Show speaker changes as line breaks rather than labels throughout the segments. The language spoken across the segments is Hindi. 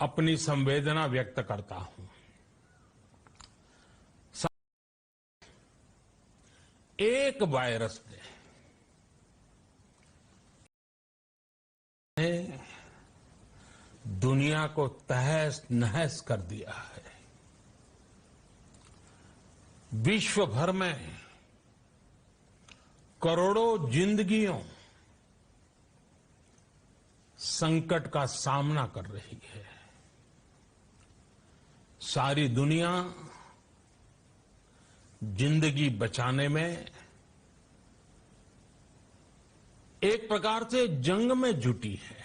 अपनी संवेदना व्यक्त करता हूं। एक वायरस ने दुनिया को तहस नहस कर दिया है। विश्व भर में करोड़ों जिंदगियों संकट का सामना कर रही है। सारी दुनिया जिंदगी बचाने में एक प्रकार से जंग में जुटी है।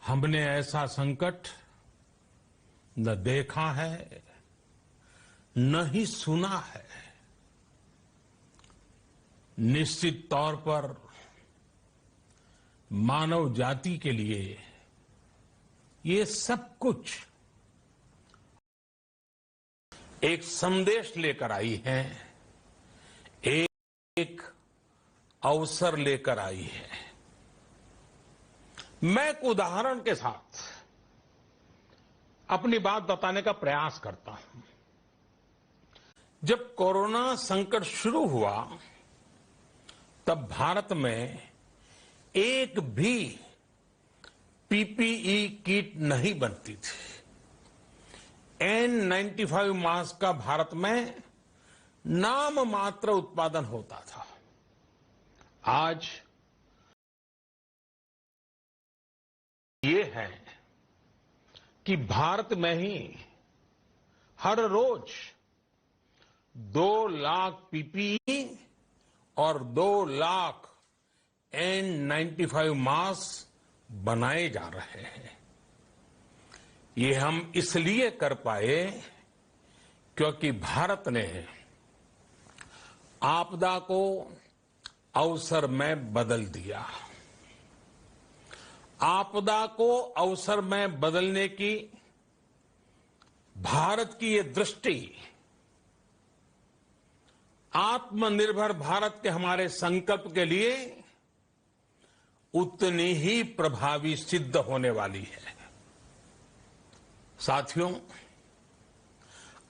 हमने ऐसा संकट न देखा है, न ही सुना है। निश्चित तौर पर मानव जाति के लिए ये सब कुछ एक संदेश लेकर आई है, एक अवसर लेकर आई है। मैं एक उदाहरण के साथ अपनी बात बताने का प्रयास करता हूं। जब कोरोना संकट शुरू हुआ तब भारत में एक भी पीपीई किट नहीं बनती थी। N95 मास्क का भारत में नाम मात्र उत्पादन होता था। आज ये है कि भारत में ही हर रोज 2 लाख पीपीई और 2 लाख N95 मास्क बनाए जा रहे हैं। ये हम इसलिए कर पाए क्योंकि भारत ने आपदा को अवसर में बदल दिया। आपदा को अवसर में बदलने की भारत की ये दृष्टि आत्मनिर्भर भारत के हमारे संकल्प के लिए उतनी ही प्रभावी सिद्ध होने वाली है। साथियों,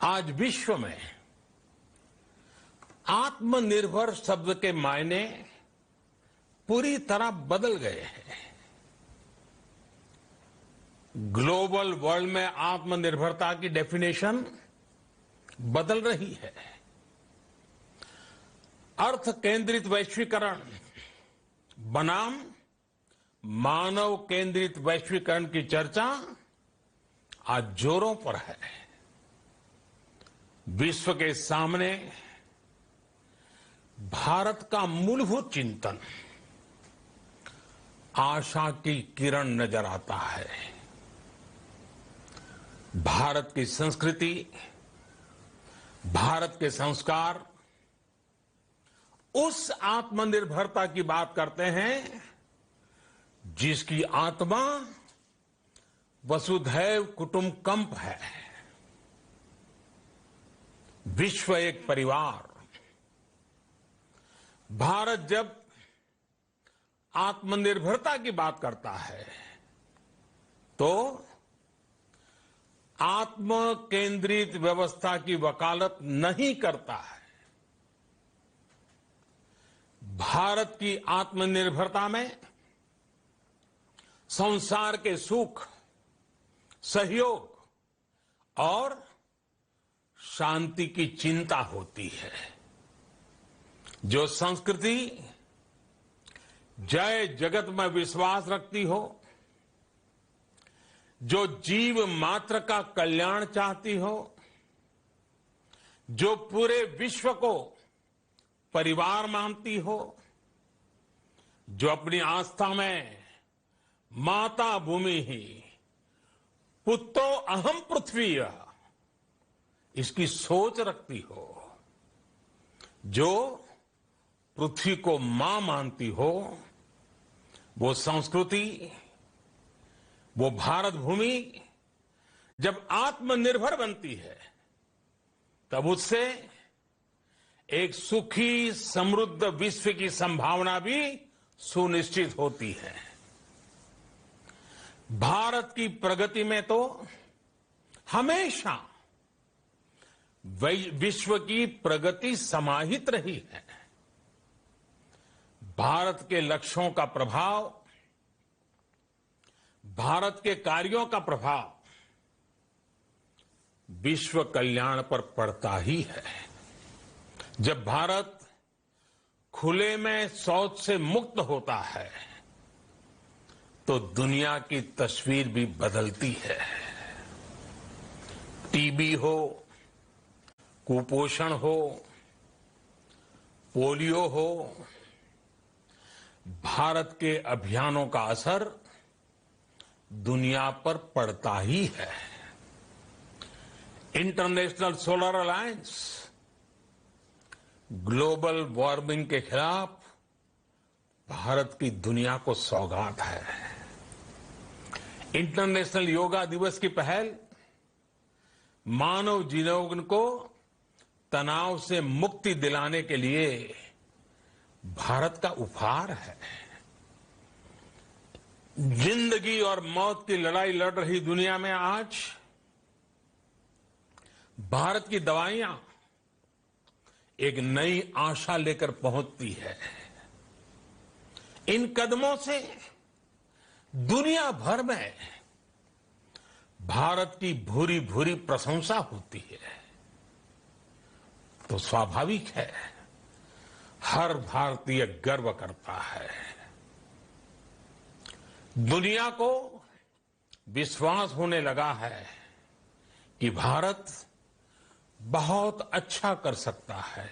आज विश्व में आत्मनिर्भर शब्द के मायने पूरी तरह बदल गए हैं। ग्लोबल वर्ल्ड में आत्मनिर्भरता की डेफिनेशन बदल रही है। अर्थ केंद्रित वैश्वीकरण बनाम मानव केंद्रित वैश्वीकरण की चर्चा आज जोरों पर है। विश्व के सामने भारत का मूलभूत चिंतन आशा की किरण नजर आता है। भारत की संस्कृति, भारत के संस्कार उस आत्मनिर्भरता की बात करते हैं जिसकी आत्मा वसुधैव कुटुंबकम है। विश्व एक परिवार। भारत जब आत्मनिर्भरता की बात करता है तो आत्म केंद्रित व्यवस्था की वकालत नहीं करता है। भारत की आत्मनिर्भरता में संसार के सुख, सहयोग और शांति की चिंता होती है। जो संस्कृति जय जगत में विश्वास रखती हो, जो जीव मात्र का कल्याण चाहती हो, जो पूरे विश्व को परिवार मानती हो, जो अपनी आस्था में माता भूमि ही पुत्रो अहम पृथ्वी इसकी सोच रखती हो, जो पृथ्वी को मां मानती हो, वो संस्कृति, वो भारत भूमि जब आत्मनिर्भर बनती है तब उससे एक सुखी समृद्ध विश्व की संभावना भी सुनिश्चित होती है। भारत की प्रगति में तो हमेशा विश्व की प्रगति समाहित रही है। भारत के लक्ष्यों का प्रभाव, भारत के कार्यों का प्रभाव विश्व कल्याण पर पड़ता ही है। जब भारत खुले में शौच से मुक्त होता है तो दुनिया की तस्वीर भी बदलती है। टीबी हो, कुपोषण हो, पोलियो हो, भारत के अभियानों का असर दुनिया पर पड़ता ही है। International solar alliance global warming के खिलाफ भारत की दुनिया को सौगात है। इंटरनेशनल योगा दिवस की पहल मानव जीवन को तनाव से मुक्ति दिलाने के लिए भारत का उपहार है। जिंदगी और मौत की लड़ाई लड़ रही दुनिया में आज भारत की दवाइयां एक नई आशा लेकर पहुंचती है। इन कदमों से दुनिया भर में भारत की भूरी भूरी प्रशंसा होती है। तो स्वाभाविक है, हर भारतीय गर्व करता है। दुनिया को विश्वास होने लगा है कि भारत बहुत अच्छा कर सकता है,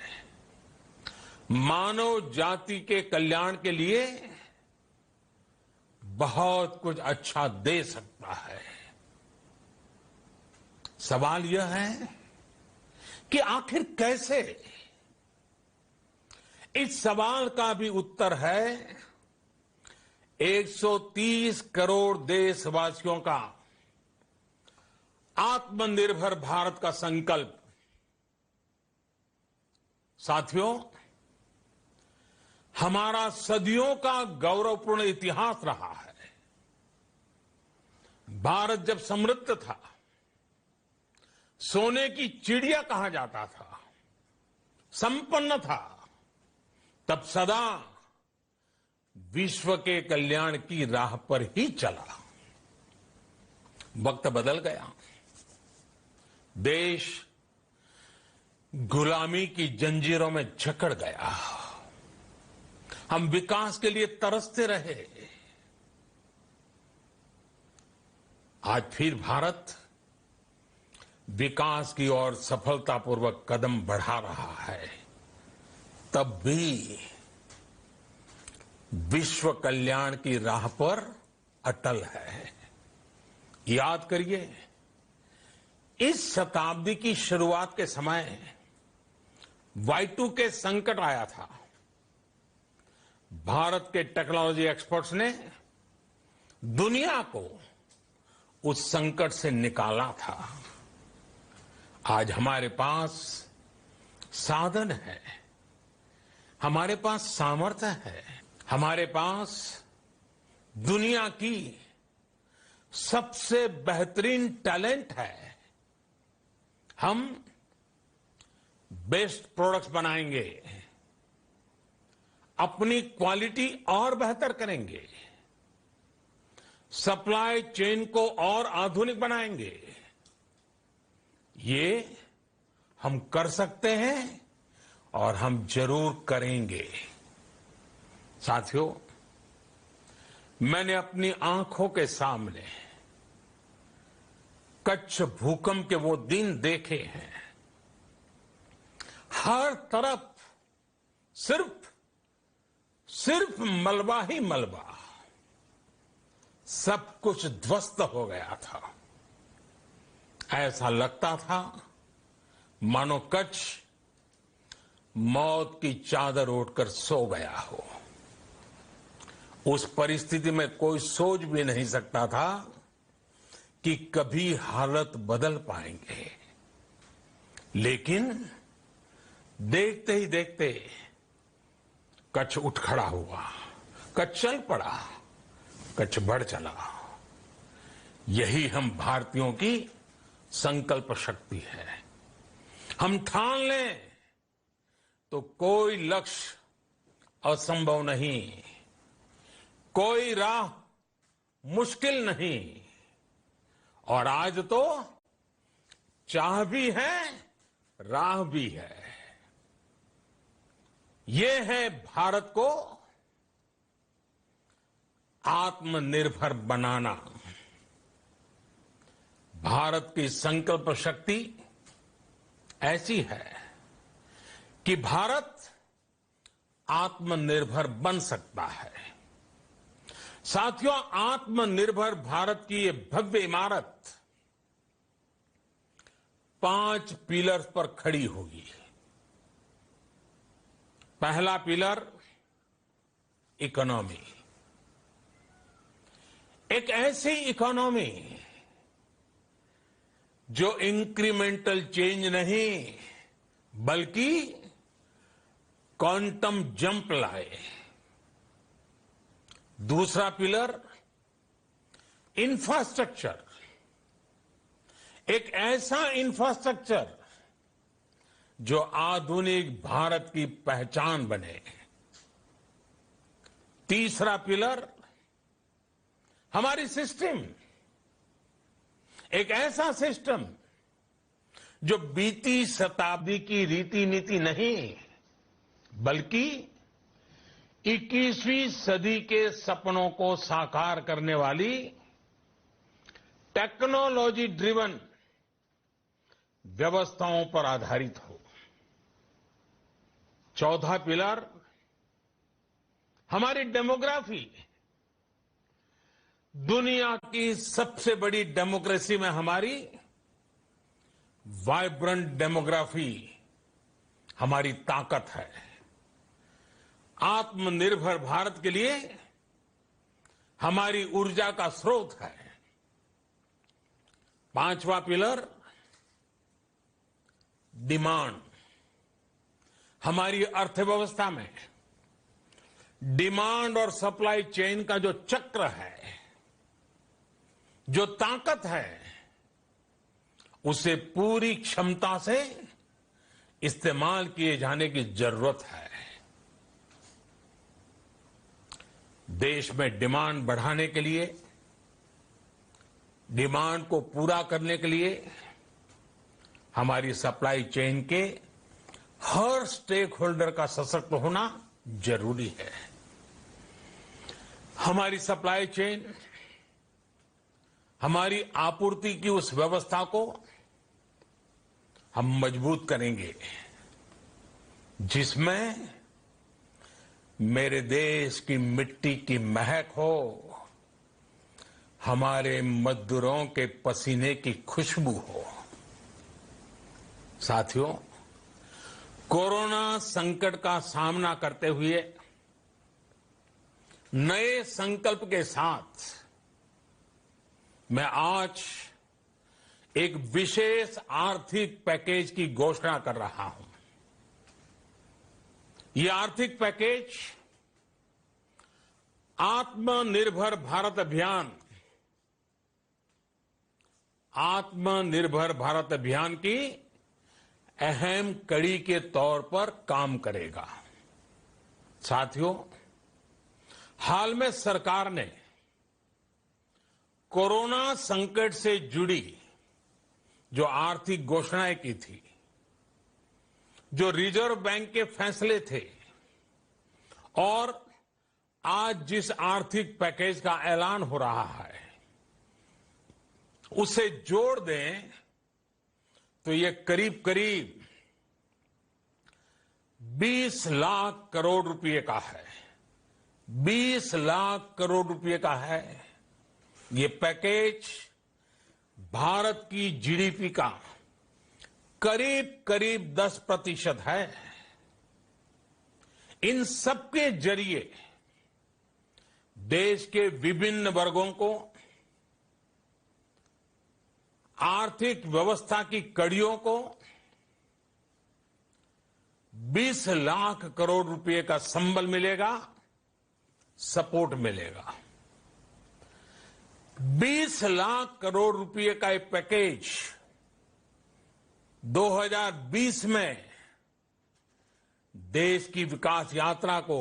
मानव जाति के कल्याण के लिए बहुत कुछ अच्छा दे सकता है। सवाल यह है कि आखिर कैसे? इस सवाल का भी उत्तर है 130 करोड़ देशवासियों का आत्मनिर्भर भारत का संकल्प। साथियों, हमारा सदियों का गौरवपूर्ण इतिहास रहा है। भारत जब समृद्ध था, सोने की चिड़िया कहा जाता था, संपन्न था, तब सदा विश्व के कल्याण की राह पर ही चला। वक्त बदल गया, देश गुलामी की जंजीरों में जकड़ गया। हम विकास के लिए तरसते रहे। आज फिर भारत विकास की ओर सफलतापूर्वक कदम बढ़ा रहा है। तब भी विश्व कल्याण की राह पर अटल है। याद करिए, इस शताब्दी की शुरुआत के समय Y2K संकट आया था। भारत के टेक्नोलॉजी एक्सपर्ट्स ने दुनिया को उस संकट से निकाला था। आज हमारे पास साधन है, हमारे पास सामर्थ्य है, हमारे पास दुनिया की सबसे बेहतरीन टैलेंट है। हम बेस्ट प्रोडक्ट्स बनाएंगे, अपनी क्वालिटी और बेहतर करेंगे, सप्लाई चेन को और आधुनिक बनाएंगे। ये हम कर सकते हैं और हम जरूर करेंगे। साथियों, मैंने अपनी आंखों के सामने कच्छ भूकंप के वो दिन देखे हैं। हर तरफ सिर्फ मलबा ही मलबा, सब कुछ ध्वस्त हो गया था। ऐसा लगता था मानो कच्छ मौत की चादर ओढ़कर सो गया हो। उस परिस्थिति में कोई सोच भी नहीं सकता था कि कभी हालत बदल पाएंगे। लेकिन देखते ही देखते कच्छ उठ खड़ा हुआ, कच्छ चल पड़ा, कच्छ बढ़ चला। यही हम भारतीयों की संकल्प शक्ति है। हम ठान लें तो कोई लक्ष्य असंभव नहीं, कोई राह मुश्किल नहीं। और आज तो चाह भी है, राह भी है। ये है भारत को आत्मनिर्भर बनाना। भारत की संकल्प शक्ति ऐसी है कि भारत आत्मनिर्भर बन सकता है। साथियों, आत्मनिर्भर भारत की ये भव्य इमारत 5 पिलर्स पर खड़ी होगी। पहला पिलर इकोनॉमी। एक ऐसी इकोनॉमी जो इंक्रीमेंटल चेंज नहीं बल्कि क्वांटम जंप लाए। दूसरा पिलर इंफ्रास्ट्रक्चर। एक ऐसा इंफ्रास्ट्रक्चर जो आधुनिक भारत की पहचान बने। तीसरा पिलर हमारी सिस्टम। एक ऐसा सिस्टम जो बीती शताब्दी की रीति नीति नहीं बल्कि 21वीं सदी के सपनों को साकार करने वाली टेक्नोलॉजी ड्रिवन व्यवस्थाओं पर आधारित हो। चौथा पिलर हमारी डेमोग्राफी। दुनिया की सबसे बड़ी डेमोक्रेसी में हमारी वाइब्रेंट डेमोग्राफी हमारी ताकत है। आत्मनिर्भर भारत के लिए हमारी ऊर्जा का स्रोत है। पांचवा पिलर डिमांड। हमारी अर्थव्यवस्था में डिमांड और सप्लाई चेन का जो चक्र है, जो ताकत है, उसे पूरी क्षमता से इस्तेमाल किए जाने की जरूरत है। देश में डिमांड बढ़ाने के लिए, डिमांड को पूरा करने के लिए हमारी सप्लाई चेन के हर स्टेक होल्डर का सशक्त होना जरूरी है। हमारी सप्लाई चेन, हमारी आपूर्ति की उस व्यवस्था को हम मजबूत करेंगे जिसमें मेरे देश की मिट्टी की महक हो, हमारे मजदूरों के पसीने की खुशबू हो। साथियों, कोरोना संकट का सामना करते हुए नए संकल्प के साथ मैं आज एक विशेष आर्थिक पैकेज की घोषणा कर रहा हूं। ये आर्थिक पैकेज आत्मनिर्भर भारत अभियान, आत्मनिर्भर भारत अभियान की अहम कड़ी के तौर पर काम करेगा। साथियों, हाल में सरकार ने कोरोना संकट से जुड़ी जो आर्थिक घोषणाएं की थी, जो रिजर्व बैंक के फैसले थे और आज जिस आर्थिक पैकेज का ऐलान हो रहा है, उसे जोड़ दें तो ये करीब करीब 20 लाख करोड़ रुपए का है। 20 लाख करोड़ रुपए का है। ये पैकेज भारत की जीडीपी का करीब करीब 10% है। इन सबके जरिए देश के विभिन्न वर्गों को आर्थिक व्यवस्था की कड़ियों को 20 लाख करोड़ रुपए का संबल मिलेगा, सपोर्ट मिलेगा। 20 लाख करोड़ रुपए का एक पैकेज 2020 में देश की विकास यात्रा को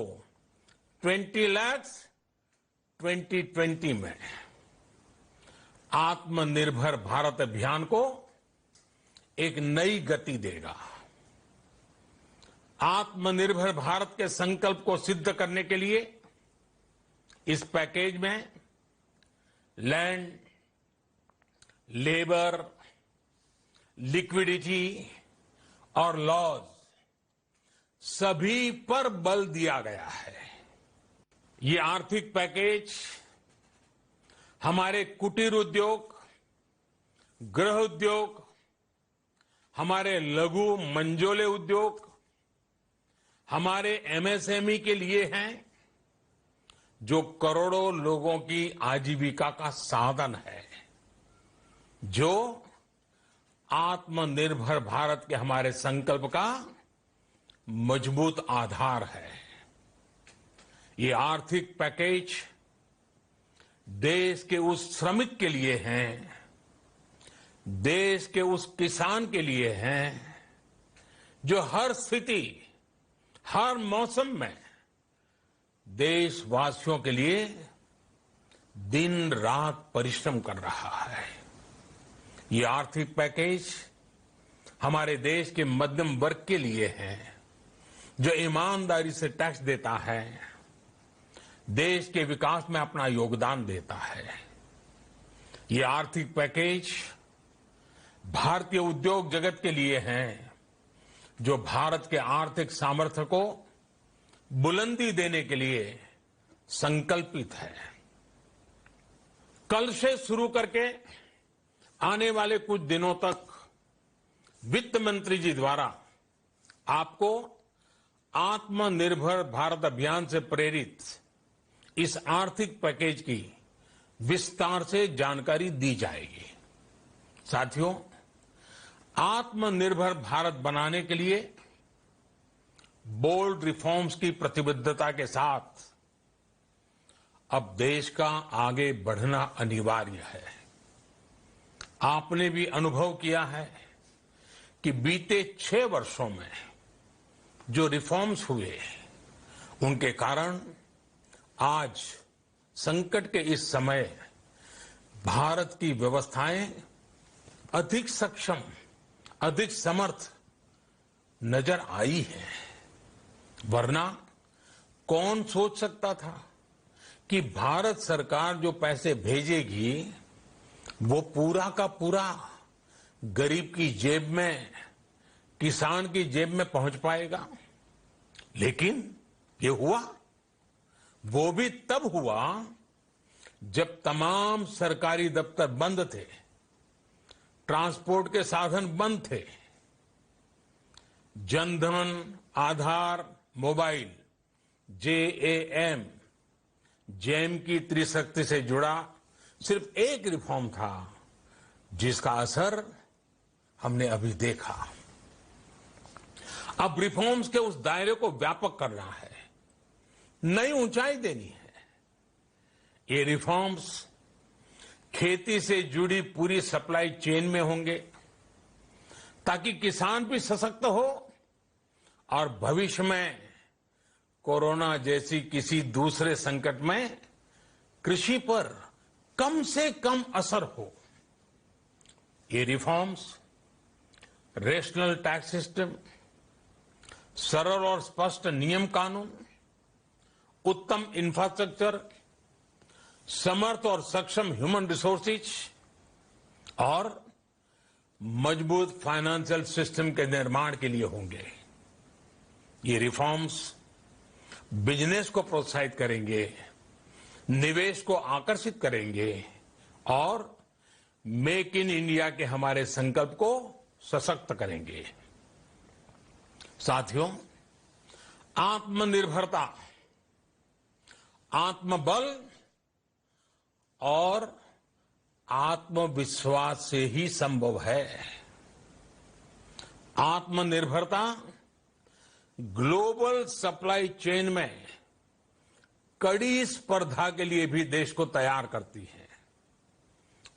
20 लाख 2020 में आत्मनिर्भर भारत अभियान को एक नई गति देगा। आत्मनिर्भर भारत के संकल्प को सिद्ध करने के लिए इस पैकेज में लैंड, लेबर, लिक्विडिटी और लॉज सभी पर बल दिया गया है। ये आर्थिक पैकेज हमारे कुटीर उद्योग, गृह उद्योग, हमारे लघु मंझोले उद्योग, हमारे एमएसएमई के लिए हैं, जो करोड़ों लोगों की आजीविका का साधन है, जो आत्मनिर्भर भारत के हमारे संकल्प का मजबूत आधार है। ये आर्थिक पैकेज देश के उस श्रमिक के लिए है, देश के उस किसान के लिए है, जो हर स्थिति, हर मौसम में देशवासियों के लिए दिन रात परिश्रम कर रहा है। ये आर्थिक पैकेज हमारे देश के मध्यम वर्ग के लिए है, जो ईमानदारी से टैक्स देता है, देश के विकास में अपना योगदान देता है। ये आर्थिक पैकेज भारतीय उद्योग जगत के लिए है, जो भारत के आर्थिक सामर्थ्य को बुलंदी देने के लिए संकल्पित है। कल से शुरू करके आने वाले कुछ दिनों तक वित्त मंत्री जी द्वारा आपको आत्मनिर्भर भारत अभियान से प्रेरित इस आर्थिक पैकेज की विस्तार से जानकारी दी जाएगी। साथियों, आत्मनिर्भर भारत बनाने के लिए बोल्ड रिफॉर्म्स की प्रतिबद्धता के साथ अब देश का आगे बढ़ना अनिवार्य है। आपने भी अनुभव किया है कि बीते 6 वर्षों में जो रिफॉर्म्स हुए, उनके कारण आज संकट के इस समय भारत की व्यवस्थाएं अधिक सक्षम, अधिक समर्थ नजर आई है। वरना कौन सोच सकता था कि भारत सरकार जो पैसे भेजेगी वो पूरा का पूरा गरीब की जेब में, किसान की जेब में पहुंच पाएगा। लेकिन ये हुआ। वो भी तब हुआ जब तमाम सरकारी दफ्तर बंद थे, ट्रांसपोर्ट के साधन बंद थे, जनधन, आधार, मोबाइल, जेम की त्रिशक्ति से जुड़ा सिर्फ एक रिफॉर्म था, जिसका असर हमने अभी देखा। अब रिफॉर्म्स के उस दायरे को व्यापक करना है, नई ऊंचाई देनी है। ये रिफॉर्म्स खेती से जुड़ी पूरी सप्लाई चेन में होंगे, ताकि किसान भी सशक्त हो और भविष्य में कोरोना जैसी किसी दूसरे संकट में कृषि पर कम से कम असर हो। ये रिफॉर्म्स रेशनल टैक्स सिस्टम, सरल और स्पष्ट नियम कानून, उत्तम इंफ्रास्ट्रक्चर, समर्थ और सक्षम ह्यूमन रिसोर्सेज और मजबूत फाइनेंशियल सिस्टम के निर्माण के लिए होंगे। ये रिफॉर्म्स बिजनेस को प्रोत्साहित करेंगे, निवेश को आकर्षित करेंगे और मेक इन इंडिया के हमारे संकल्प को सशक्त करेंगे। साथियों, आत्मनिर्भरता, आत्मबल और आत्मविश्वास से ही संभव है। आत्मनिर्भरता ग्लोबल सप्लाई चेन में कड़ी स्पर्धा के लिए भी देश को तैयार करती है।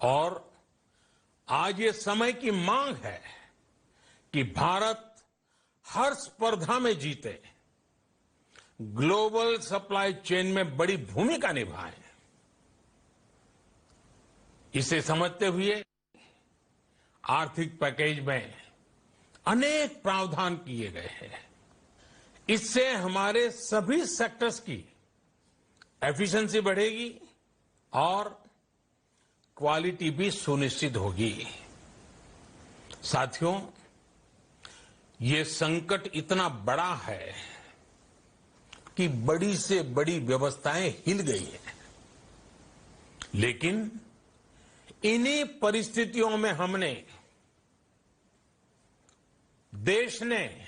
और आज ये समय की मांग है कि भारत हर स्पर्धा में जीते, ग्लोबल सप्लाई चेन में बड़ी भूमिका निभाए। इसे समझते हुए आर्थिक पैकेज में अनेक प्रावधान किए गए हैं। इससे हमारे सभी सेक्टर्स की एफिशिएंसी बढ़ेगी और क्वालिटी भी सुनिश्चित होगी। साथियों, ये संकट इतना बड़ा है कि बड़ी से बड़ी व्यवस्थाएं हिल गई हैं। लेकिन इन्हीं परिस्थितियों में हमने, देश ने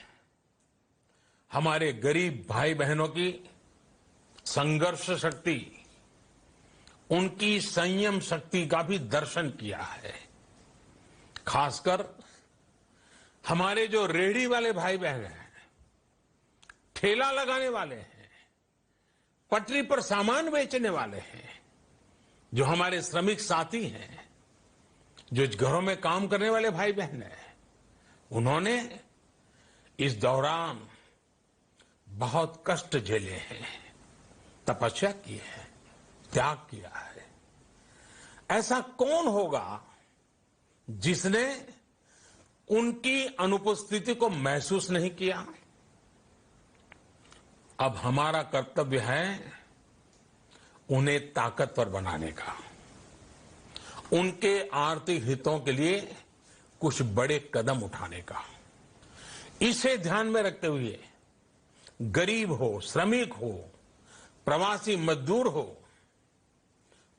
हमारे गरीब भाई बहनों की संघर्ष शक्ति, उनकी संयम शक्ति का भी दर्शन किया है। खासकर हमारे जो रेहड़ी वाले भाई बहन हैं, ठेला लगाने वाले हैं, पटरी पर सामान बेचने वाले हैं, जो हमारे श्रमिक साथी हैं, जो घरों में काम करने वाले भाई बहन हैं, उन्होंने इस दौरान बहुत कष्ट झेले हैं, तपस्या की है, त्याग किया है। ऐसा कौन होगा जिसने उनकी अनुपस्थिति को महसूस नहीं किया? अब हमारा कर्तव्य है उन्हें ताकतवर बनाने का, उनके आर्थिक हितों के लिए कुछ बड़े कदम उठाने का। इसे ध्यान में रखते हुए गरीब हो, श्रमिक हो, प्रवासी मजदूर हो,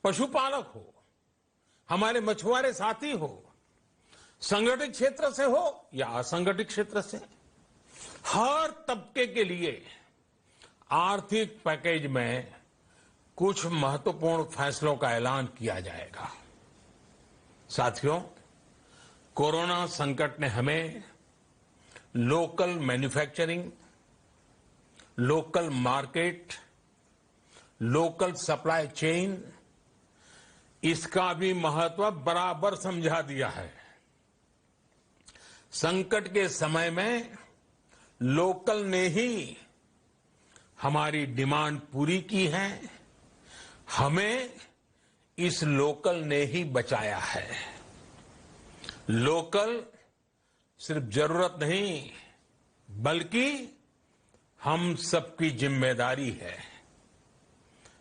पशुपालक हो, हमारे मछुआरे साथी हो, संगठित क्षेत्र से हो या असंगठित क्षेत्र से, हर तबके के लिए आर्थिक पैकेज में कुछ महत्वपूर्ण फैसलों का ऐलान किया जाएगा। साथियों, कोरोना संकट ने हमें local manufacturing, local market, local supply chain, इसका भी महत्व बराबर समझा दिया है। संकट के समय में लोकल ने ही हमारी डिमांड पूरी की है, हमें इस लोकल ने ही बचाया है। लोकल सिर्फ जरूरत नहीं, बल्कि हम सबकी जिम्मेदारी है।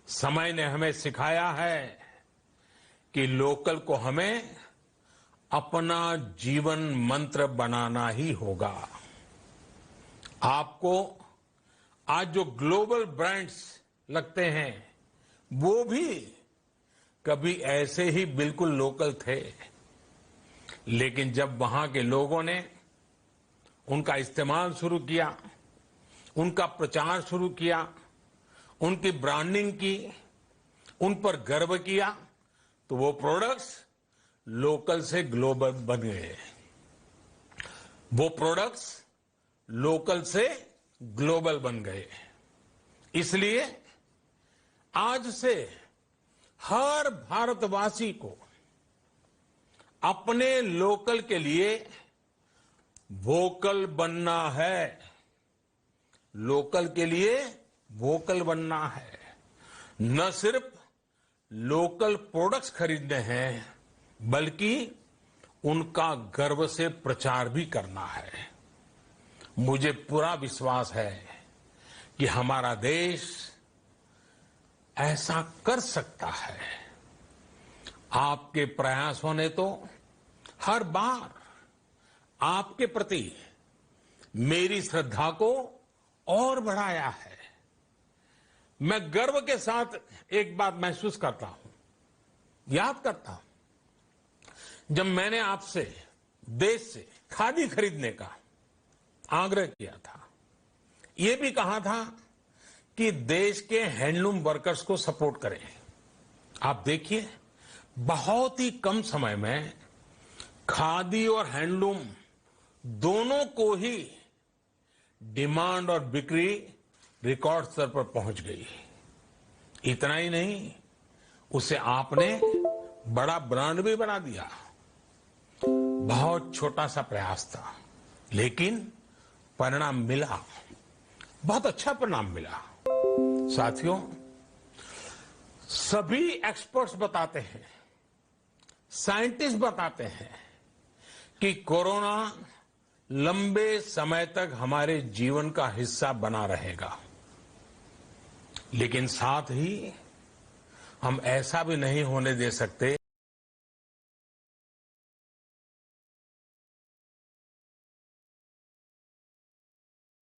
समय ने हमें सिखाया है कि लोकल को हमें अपना जीवन मंत्र बनाना ही होगा। आपको आज जो ग्लोबल ब्रांड्स लगते हैं, वो भी कभी ऐसे ही बिल्कुल लोकल थे, लेकिन जब वहां के लोगों ने उनका इस्तेमाल शुरू किया, उनका प्रचार शुरू किया, उनकी ब्रांडिंग की, उन पर गर्व किया, तो वो प्रोडक्ट्स लोकल से ग्लोबल बन गए। वो प्रोडक्ट्स लोकल से ग्लोबल बन गए। इसलिए आज से हर भारतवासी को अपने लोकल के लिए वोकल बनना है। लोकल के लिए वोकल बनना है। न सिर्फ लोकल प्रोडक्ट्स खरीदने हैं, बल्कि उनका गर्व से प्रचार भी करना है। मुझे पूरा विश्वास है कि हमारा देश ऐसा कर सकता है। आपके प्रयासों ने तो हर बार आपके प्रति मेरी श्रद्धा को और बढ़ाया है। मैं गर्व के साथ एक बात महसूस करता हूं, याद करता हूं, जब मैंने आपसे देश से खादी खरीदने का आग्रह किया था, यह भी कहा था कि देश के हैंडलूम वर्कर्स को सपोर्ट करें। आप देखिए, बहुत ही कम समय में खादी और हैंडलूम दोनों को ही डिमांड और बिक्री रिकॉर्ड स्तर पर पहुंच गई। इतना ही नहीं, उसे आपने बड़ा ब्रांड भी बना दिया। बहुत छोटा सा प्रयास था, लेकिन परिणाम मिला, बहुत अच्छा परिणाम मिला। साथियों, सभी एक्सपर्ट्स बताते हैं, साइंटिस्ट बताते हैं कि कोरोना लंबे समय तक हमारे जीवन का हिस्सा बना रहेगा। लेकिन साथ ही हम ऐसा भी नहीं होने दे सकते